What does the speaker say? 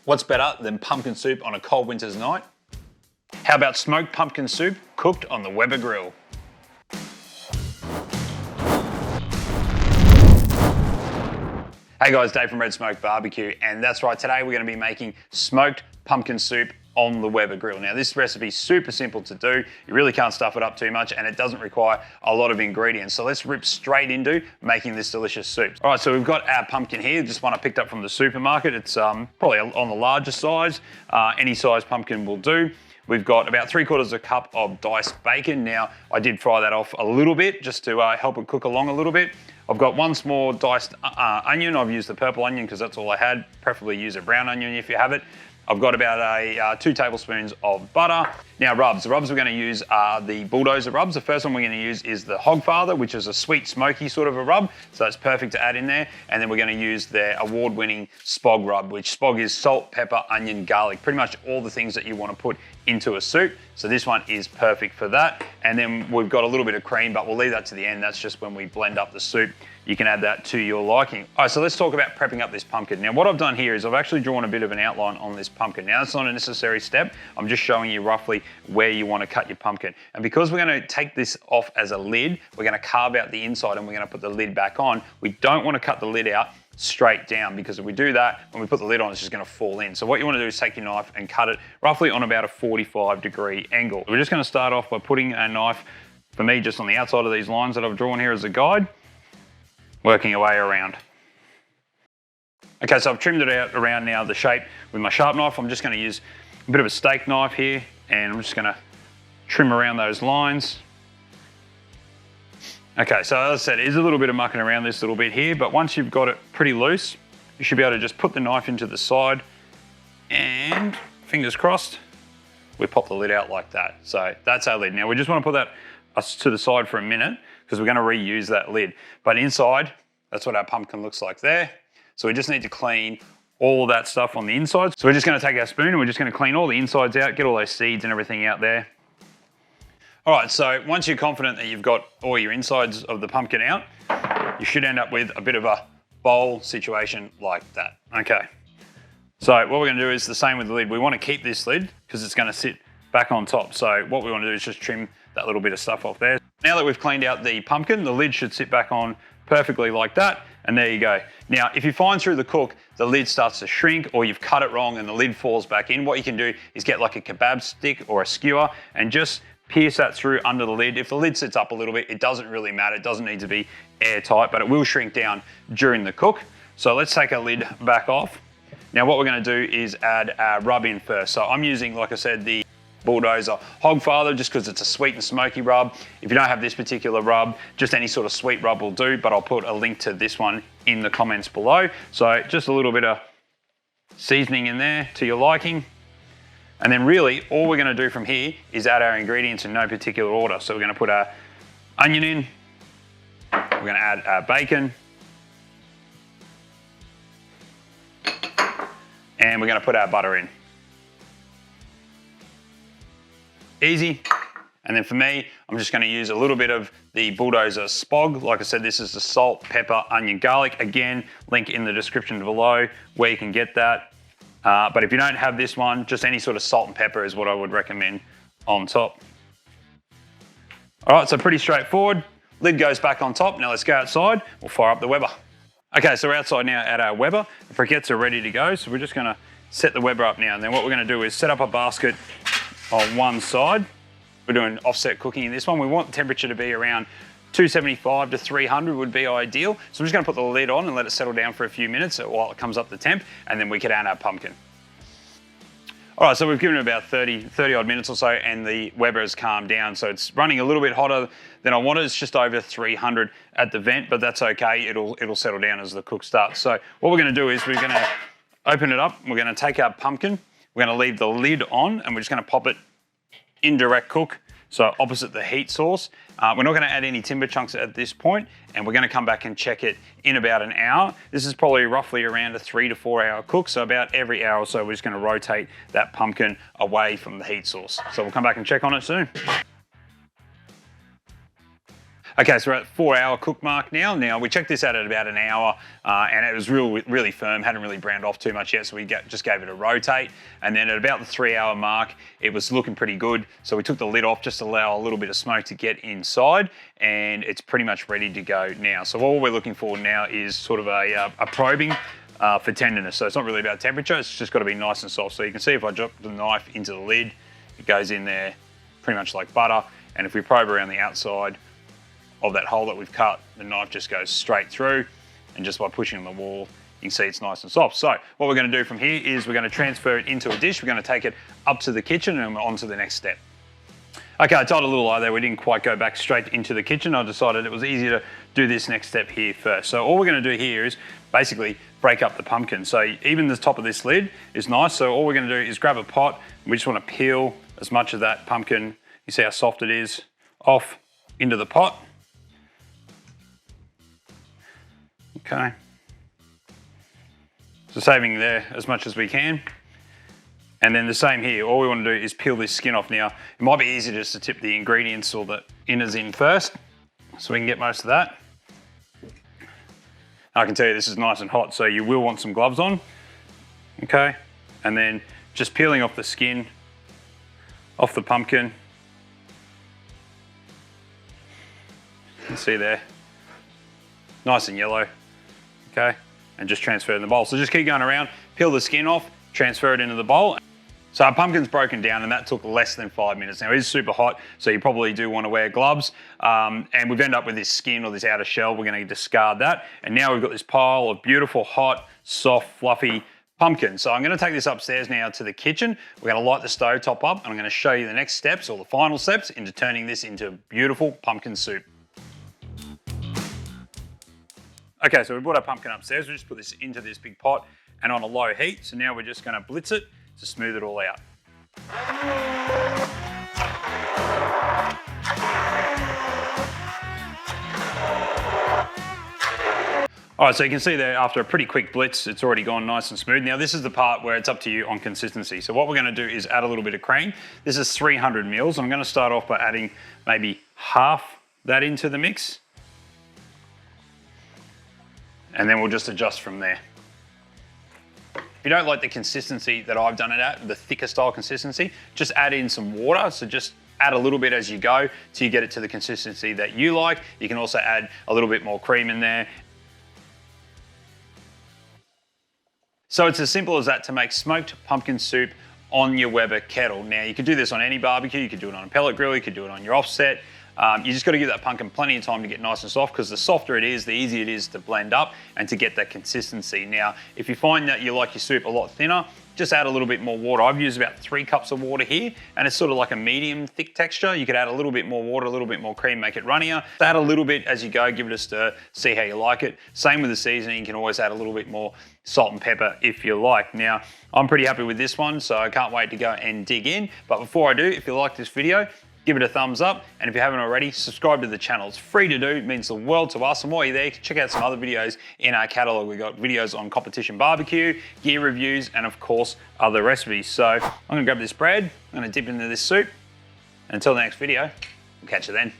What's better than pumpkin soup on a cold winter's night? How about smoked pumpkin soup cooked on the Weber grill? Hey guys, Dave from Red Smoke Barbecue, and that's right, today we're going to be making smoked pumpkin soup on the Weber grill. Now this recipe is super simple to do, you really can't stuff it up too much, and it doesn't require a lot of ingredients. So let's rip straight into making this delicious soup. All right, so we've got our pumpkin here, just one I picked up from the supermarket. It's probably on the larger size, any size pumpkin will do. We've got about 3/4 cup of diced bacon. Now, I did fry that off a little bit just to help it cook along a little bit. I've got one small diced onion. I've used the purple onion because that's all I had. Preferably use a brown onion if you have it. I've got about 2 tablespoons of butter. Now rubs, the rubs we're going to use are the Bulldozer rubs. The first one we're going to use is the Hogfather, which is a sweet smoky sort of a rub. So that's perfect to add in there. And then we're going to use the award-winning Spog rub, which Spog is salt, pepper, onion, garlic, pretty much all the things that you want to put into a soup. So this one is perfect for that. And then we've got a little bit of cream, but we'll leave that to the end. That's just when we blend up the soup. You can add that to your liking. All right, so let's talk about prepping up this pumpkin. Now what I've done here is I've actually drawn a bit of an outline on this pumpkin. Now it's not a necessary step. I'm just showing you roughly where you want to cut your pumpkin. And because we're going to take this off as a lid, we're going to carve out the inside and we're going to put the lid back on. We don't want to cut the lid out straight down, because if we do that, when we put the lid on, it's just going to fall in. So what you want to do is take your knife and cut it roughly on about a 45-degree angle. We're just going to start off by putting a knife, for me, just on the outside of these lines that I've drawn here as a guide, working our way around. Okay, so I've trimmed it out around now the shape with my sharp knife. I'm just going to use a bit of a steak knife here, and I'm just going to trim around those lines. Okay, so as I said, it is a little bit of mucking around this little bit here, but once you've got it pretty loose, you should be able to just put the knife into the side and, fingers crossed, we pop the lid out like that. So that's our lid. Now we just want to put that to the side for a minute because we're going to reuse that lid. But inside, that's what our pumpkin looks like there. So we just need to clean all of that stuff on the inside. So we're just going to take our spoon and we're just going to clean all the insides out, get all those seeds and everything out there. All right, so once you're confident that you've got all your insides of the pumpkin out, you should end up with a bit of a bowl situation like that. Okay, so what we're going to do is the same with the lid. We want to keep this lid because it's going to sit back on top. So what we want to do is just trim that little bit of stuff off there. Now that we've cleaned out the pumpkin, the lid should sit back on perfectly like that, and there you go. Now, if you find through the cook, the lid starts to shrink or you've cut it wrong and the lid falls back in, what you can do is get like a kebab stick or a skewer and just pierce that through under the lid. If the lid sits up a little bit, it doesn't really matter. It doesn't need to be airtight, but it will shrink down during the cook. So let's take our lid back off. Now what we're going to do is add our rub in first. So I'm using, like I said, the Bulldozer Hogfather just because it's a sweet and smoky rub. If you don't have this particular rub, just any sort of sweet rub will do, but I'll put a link to this one in the comments below. So just a little bit of seasoning in there to your liking. And then really, all we're going to do from here is add our ingredients in no particular order. So we're going to put our onion in, we're going to add our bacon, and we're going to put our butter in. Easy. And then for me, I'm just going to use a little bit of the Bulldozer Spog. Like I said, this is the salt, pepper, onion, garlic. Again, link in the description below where you can get that. But if you don't have this one, just any sort of salt and pepper is what I would recommend on top. All right, so pretty straightforward. Lid goes back on top. Now let's go outside. We'll fire up the Weber. Okay, so we're outside now at our Weber. The briquettes are ready to go. So we're just gonna set the Weber up now. And then what we're gonna do is set up a basket on one side. We're doing offset cooking in this one. We want the temperature to be around 275 to 300 would be ideal. So I'm just going to put the lid on and let it settle down for a few minutes while it comes up the temp, and then we can add our pumpkin. All right, so we've given it about 30 odd minutes or so, and the Weber has calmed down. So it's running a little bit hotter than I wanted. It's just over 300 at the vent, but that's okay. It'll settle down as the cook starts. So what we're going to do is we're going to open it up. We're going to take our pumpkin. We're going to leave the lid on, and we're just going to pop it in direct cook, so opposite the heat source. We're not going to add any timber chunks at this point, and we're going to come back and check it in about an hour. This is probably roughly around a 3 to 4 hour cook, so about every hour or so we're just going to rotate that pumpkin away from the heat source. So we'll come back and check on it soon. Okay, so we're at 4-hour cook mark now. Now we checked this out at about an hour and it was really firm, hadn't really browned off too much yet, so we just gave it a rotate. And then at about the 3-hour mark, it was looking pretty good. So we took the lid off just to allow a little bit of smoke to get inside, and it's pretty much ready to go now. So all we're looking for now is sort of a probing for tenderness. So it's not really about temperature, it's just got to be nice and soft. So you can see if I drop the knife into the lid, it goes in there pretty much like butter. And if we probe around the outside of that hole that we've cut, the knife just goes straight through, and just by pushing on the wall, you can see it's nice and soft. So what we're going to do from here is we're going to transfer it into a dish. We're going to take it up to the kitchen and on to the next step. Okay, I told a little lie there, we didn't quite go back straight into the kitchen. I decided it was easier to do this next step here first. So all we're going to do here is basically break up the pumpkin. So even the top of this lid is nice. So all we're going to do is grab a pot. We just want to peel as much of that pumpkin, you see how soft it is, off into the pot. Okay. So saving there as much as we can. And then the same here, all we want to do is peel this skin off. Now, it might be easier just to tip the ingredients or the innards in first, so we can get most of that. I can tell you this is nice and hot, so you will want some gloves on. Okay, and then just peeling off the skin, off the pumpkin. You can see there, nice and yellow, okay? And just transfer it in the bowl. So just keep going around, peel the skin off, transfer it into the bowl. So our pumpkin's broken down and that took less than 5 minutes. Now it is super hot, so you probably do want to wear gloves. And we've ended up with this skin or this outer shell. We're going to discard that. And now we've got this pile of beautiful, hot, soft, fluffy pumpkin. So I'm going to take this upstairs now to the kitchen. We're going to light the stove top up and I'm going to show you the next steps or the final steps into turning this into beautiful pumpkin soup. Okay, so we brought our pumpkin upstairs. We just put this into this big pot and on a low heat. So now we're just going to blitz it to smooth it all out. All right, so you can see there after a pretty quick blitz, it's already gone nice and smooth. Now this is the part where it's up to you on consistency. So what we're gonna do is add a little bit of cream. This is 300 mils. I'm gonna start off by adding maybe half that into the mix. And then we'll just adjust from there. If you don't like the consistency that I've done it at, the thicker style consistency, just add in some water. So just add a little bit as you go till you get it to the consistency that you like. You can also add a little bit more cream in there. So it's as simple as that to make smoked pumpkin soup on your Weber kettle. Now you could do this on any barbecue, you could do it on a pellet grill, you could do it on your offset. You just got to give that pumpkin plenty of time to get nice and soft, because the softer it is, the easier it is to blend up and to get that consistency. Now, if you find that you like your soup a lot thinner, just add a little bit more water. I've used about 3 cups of water here, and it's sort of like a medium thick texture. You could add a little bit more water, a little bit more cream, make it runnier. Add a little bit as you go, give it a stir, see how you like it. Same with the seasoning, you can always add a little bit more salt and pepper if you like. Now, I'm pretty happy with this one, so I can't wait to go and dig in. But before I do, if you like this video, give it a thumbs up, and if you haven't already, subscribe to the channel. It's free to do, it means the world to us. And while you're there, check out some other videos in our catalog. We've got videos on competition barbecue, gear reviews, and of course, other recipes. So I'm gonna grab this bread, I'm gonna dip into this soup, and until the next video, we'll catch you then.